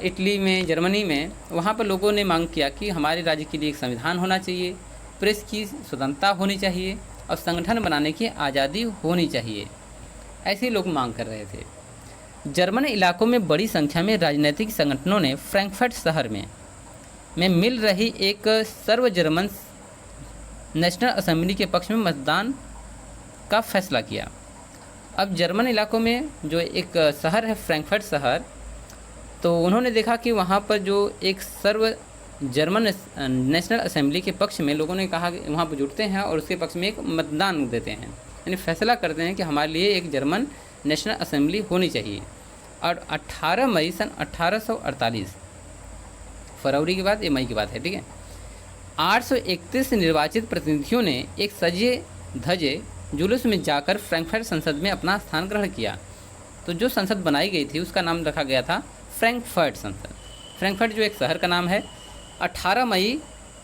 इटली में, जर्मनी में, वहाँ पर लोगों ने मांग किया कि हमारे राज्य के लिए एक संविधान होना चाहिए, प्रेस की स्वतंत्रता होनी चाहिए और संगठन बनाने की आज़ादी होनी चाहिए, ऐसे लोग मांग कर रहे थे। जर्मन इलाकों में बड़ी संख्या में राजनीतिक संगठनों ने फ्रैंकफर्ट शहर में मिल रही एक सर्व जर्मन नेशनल असेंबली के पक्ष में मतदान का फैसला किया। अब जर्मन इलाकों में जो एक शहर है फ्रैंकफर्ट शहर, तो उन्होंने देखा कि वहाँ पर जो एक सर्व जर्मन नेशनल असेंबली के पक्ष में लोगों ने कहा कि वहाँ पर जुटते हैं और उसके पक्ष में एक मतदान देते हैं, यानी फैसला करते हैं कि हमारे लिए एक जर्मन नेशनल असेंबली होनी चाहिए। और 18 मई सन 1848, फरवरी के बाद ये मई की बात है, ठीक है, 831 निर्वाचित प्रतिनिधियों ने एक सजे धजे जुलूस में जाकर फ्रैंकफर्ट संसद में अपना स्थान ग्रहण किया। तो जो संसद बनाई गई थी उसका नाम रखा गया था फ्रैंकफर्ट संसद। फ्रैंकफर्ट जो एक शहर का नाम है। 18 मई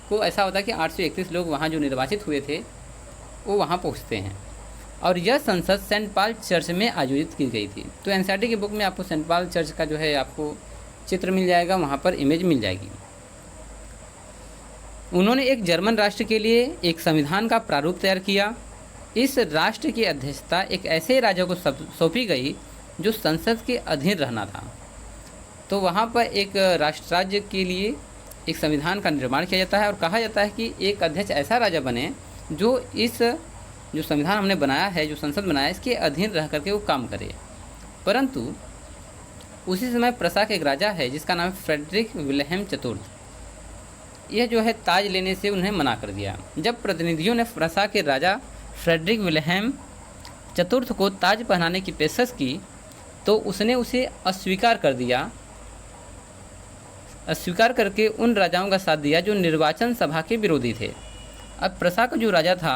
को ऐसा होता है कि 831 लोग वहाँ जो निर्वाचित हुए थे वो वहाँ पहुँचते हैं और यह संसद सेंट पॉल चर्च में आयोजित की गई थी। तो एनसीईआरटी की बुक में आपको सेंट पॉल चर्च का जो है आपको चित्र मिल जाएगा, वहाँ पर इमेज मिल जाएगी। उन्होंने एक जर्मन राष्ट्र के लिए एक संविधान का प्रारूप तैयार किया। इस राष्ट्र की अध्यक्षता एक ऐसे राजा को सौंपी गई जो संसद के अधीन रहना था। तो वहाँ पर एक राष्ट्र राज्य के लिए एक संविधान का निर्माण किया जाता है और कहा जाता है कि एक अध्यक्ष ऐसा राजा बने जो जो संविधान हमने बनाया है, जो संसद बनाया है, इसके अधीन रह करके वो काम करे। परंतु उसी समय प्रसा के एक राजा है जिसका नाम है फ्रेडरिक विल्हेम चतुर्थ। यह जो है ताज लेने से उन्हें मना कर दिया। जब प्रतिनिधियों ने प्रसा के राजा फ्रेडरिक विल्हेम चतुर्थ को ताज पहनाने की पेशकश की तो उसने उसे अस्वीकार कर दिया। अस्वीकार करके उन राजाओं का साथ दिया जो निर्वाचन सभा के विरोधी थे। अब प्रसा का जो राजा था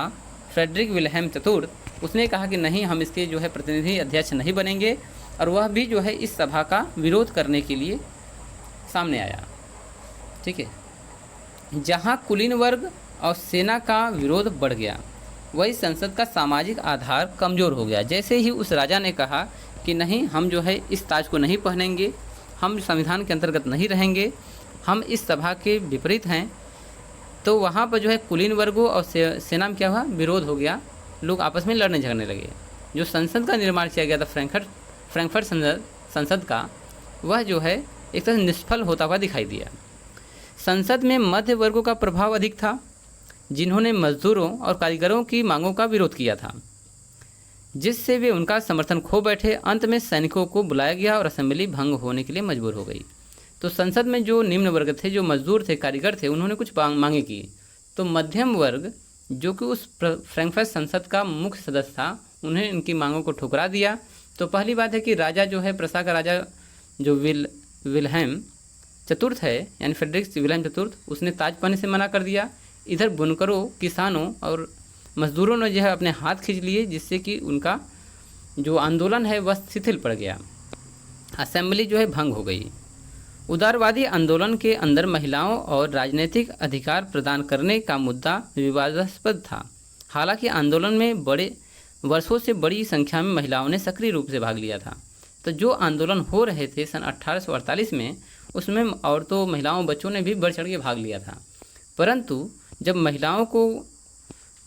फ्रेडरिक विल्हेम चतुर्थ, उसने कहा कि नहीं, हम इसके जो है प्रतिनिधि अध्यक्ष नहीं बनेंगे, और वह भी जो है इस सभा का विरोध करने के लिए सामने आया। ठीक है, जहाँ कुलीन वर्ग और सेना का विरोध बढ़ गया, वही संसद का सामाजिक आधार कमज़ोर हो गया। जैसे ही उस राजा ने कहा कि नहीं, हम जो है इस ताज को नहीं पहनेंगे, हम संविधान के अंतर्गत नहीं रहेंगे, हम इस सभा के विपरीत हैं, तो वहाँ पर जो है कुलीन वर्गों और सेना में क्या हुआ, विरोध हो गया, लोग आपस में लड़ने झगड़ने लगे। जो संसद का निर्माण किया गया था फ्रैंकफर्ट संसद का, वह जो है एक तरह निष्फल होता हुआ दिखाई दिया। संसद में मध्य वर्गों का प्रभाव अधिक था, जिन्होंने मजदूरों और कारीगरों की मांगों का विरोध किया था, जिससे वे उनका समर्थन खो बैठे। अंत में सैनिकों को बुलाया गया और असेंबली भंग होने के लिए मजबूर हो गई। तो संसद में जो निम्न वर्ग थे, जो मजदूर थे, कारीगर थे, उन्होंने कुछ मांगे की। तो मध्यम वर्ग, जो कि उस फ्रैंकफर्ट संसद का मुख्य सदस्य था, उन्हें इनकी मांगों को ठुकरा दिया। तो पहली बात है कि राजा जो है, प्रसा का राजा जो विल्हेम चतुर्थ है, यानी फ्रेडरिक विल्हेम चतुर्थ, उसने ताज पहनने से मना कर दिया। इधर बुनकरों, किसानों और मजदूरों ने जो है अपने हाथ खींच लिए, जिससे कि उनका जो आंदोलन है वह शिथिल पड़ गया। असेंबली जो है भंग हो गई। उदारवादी आंदोलन के अंदर महिलाओं और राजनीतिक अधिकार प्रदान करने का मुद्दा विवादास्पद था। हालांकि आंदोलन में वर्षों से बड़ी संख्या में महिलाओं ने सक्रिय रूप से भाग लिया था। तो जो आंदोलन हो रहे थे सन 1848 में, उसमें औरतों, महिलाओं, बच्चों ने भी बढ़ चढ़ के भाग लिया था। परंतु जब महिलाओं को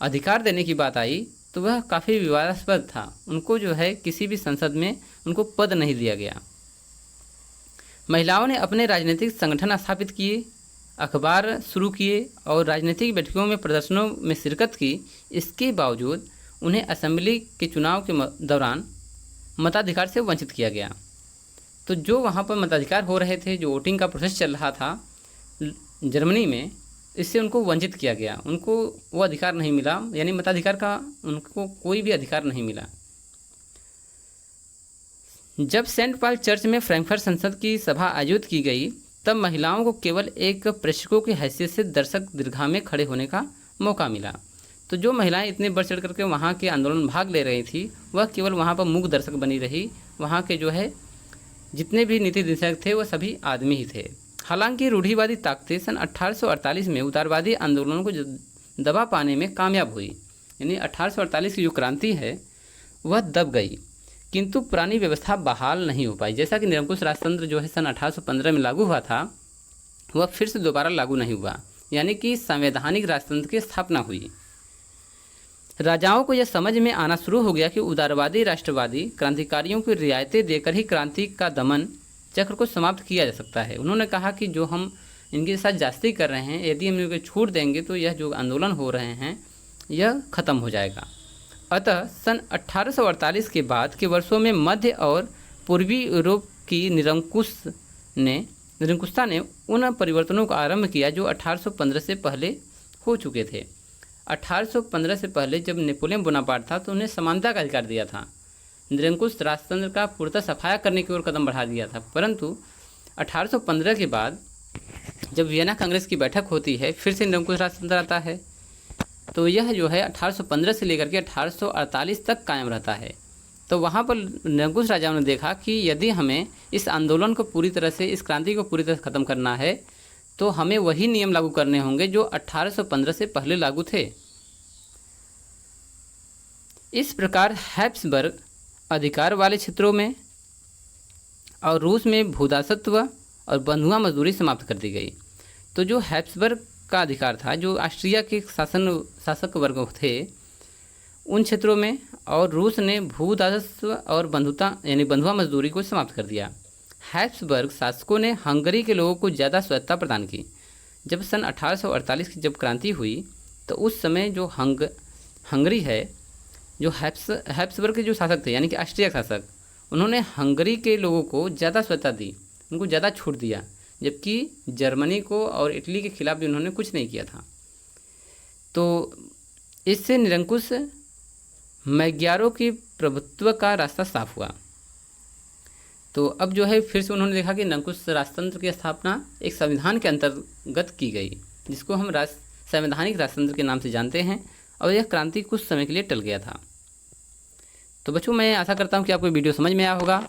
अधिकार देने की बात आई तो वह काफ़ी विवादास्पद था। उनको जो है किसी भी संसद में उनको पद नहीं दिया गया। महिलाओं ने अपने राजनीतिक संगठन स्थापित किए, अखबार शुरू किए और राजनीतिक बैठकों में प्रदर्शनों में शिरकत की। इसके बावजूद उन्हें असेंबली के चुनाव के दौरान मताधिकार से वंचित किया गया। तो जो वहाँ पर मताधिकार हो रहे थे, जो वोटिंग का प्रोसेस चल रहा था जर्मनी में, इससे उनको वंचित किया गया। उनको वो अधिकार नहीं मिला, यानी मताधिकार का उनको कोई भी अधिकार नहीं मिला। जब सेंट पॉल चर्च में फ्रैंकफर्ट संसद की सभा आयोजित की गई, तब महिलाओं को केवल एक प्रेक्षकों की हैसियत से दर्शक दीर्घा में खड़े होने का मौका मिला। तो जो महिलाएं इतने बढ़ चढ़ करके वहाँ के आंदोलन में भाग ले रही थी, वह केवल वहाँ पर मूक दर्शक बनी रही। वहाँ के जो है जितने भी नीति निर्देशक थे वह सभी आदमी ही थे। हालांकि रूढ़िवादी ताकतें सन 1848 में उदारवादी आंदोलनों को दबा पाने में कामयाब हुई, यानी 1848 की जो क्रांति है वह दब गई, किंतु पुरानी व्यवस्था बहाल नहीं हो पाई। जैसा कि निरंकुश राजतंत्र जो है सन 1815 में लागू हुआ था, वह फिर से दोबारा लागू नहीं हुआ, यानी कि संवैधानिक राजतंत्र की स्थापना हुई। राजाओं को यह समझ में आना शुरू हो गया कि उदारवादी राष्ट्रवादी क्रांतिकारियों को रियायतें देकर ही क्रांति का दमन चक्र को समाप्त किया जा सकता है। उन्होंने कहा कि जो हम इनके साथ जास्ती कर रहे हैं, यदि हम इनको छूट देंगे तो यह जो आंदोलन हो रहे हैं यह ख़त्म हो जाएगा। अतः सन 1848 के बाद के वर्षों में मध्य और पूर्वी यूरोप की निरंकुशता ने उन परिवर्तनों का आरंभ किया जो 1815 से पहले हो चुके थे। 1815 से पहले जब नेपोलियन बोनापार्ट था तो उन्हें समानता का अधिकार दिया था, निरंकुश राजतंत्र का पूर्णतः सफाया करने की ओर कदम बढ़ा दिया था। परंतु 1815 के बाद जब वियना कांग्रेस की बैठक होती है, फिर से निरंकुश राजतंत्र आता है। तो यह जो है 1815 से लेकर के 1848 तक कायम रहता है। तो वहाँ पर निरंकुश राजाओं ने देखा कि यदि हमें इस आंदोलन को पूरी तरह से, इस क्रांति को पूरी तरह से ख़त्म करना है तो हमें वही नियम लागू करने होंगे जो 1815 से पहले लागू थे। इस प्रकार हैब्सबर्ग अधिकार वाले क्षेत्रों में और रूस में भूदासत्व और बंधुआ मजदूरी समाप्त कर दी गई। तो जो हैब्सबर्ग का अधिकार था, जो ऑस्ट्रिया के शासक वर्ग थे उन क्षेत्रों में, और रूस ने भूदासत्व और बंधुआ मजदूरी को समाप्त कर दिया। हैब्सबर्ग शासकों ने हंगरी के लोगों को ज़्यादा स्वायत्तता प्रदान की। जब सन 1848 की जब क्रांति हुई तो उस समय जो हंगरी है, जो हैब्सबर्ग के जो शासक थे, यानी कि ऑस्ट्रिया शासक, उन्होंने हंगरी के लोगों को ज़्यादा स्वायत्तता दी, उनको ज़्यादा छूट दिया, जबकि जर्मनी को और इटली के खिलाफ भी उन्होंने कुछ नहीं किया था। तो इससे निरंकुश मैग्यारों की प्रभुत्व का रास्ता साफ हुआ। तो अब जो है फिर से उन्होंने देखा कि निरंकुश राजतंत्र की स्थापना एक संविधान के अंतर्गत की गई, जिसको हम संवैधानिक राजतंत्र के नाम से जानते हैं, और यह क्रांति कुछ समय के लिए टल गया था। तो बच्चों, मैं आशा करता हूँ कि आपको वीडियो समझ में आया होगा।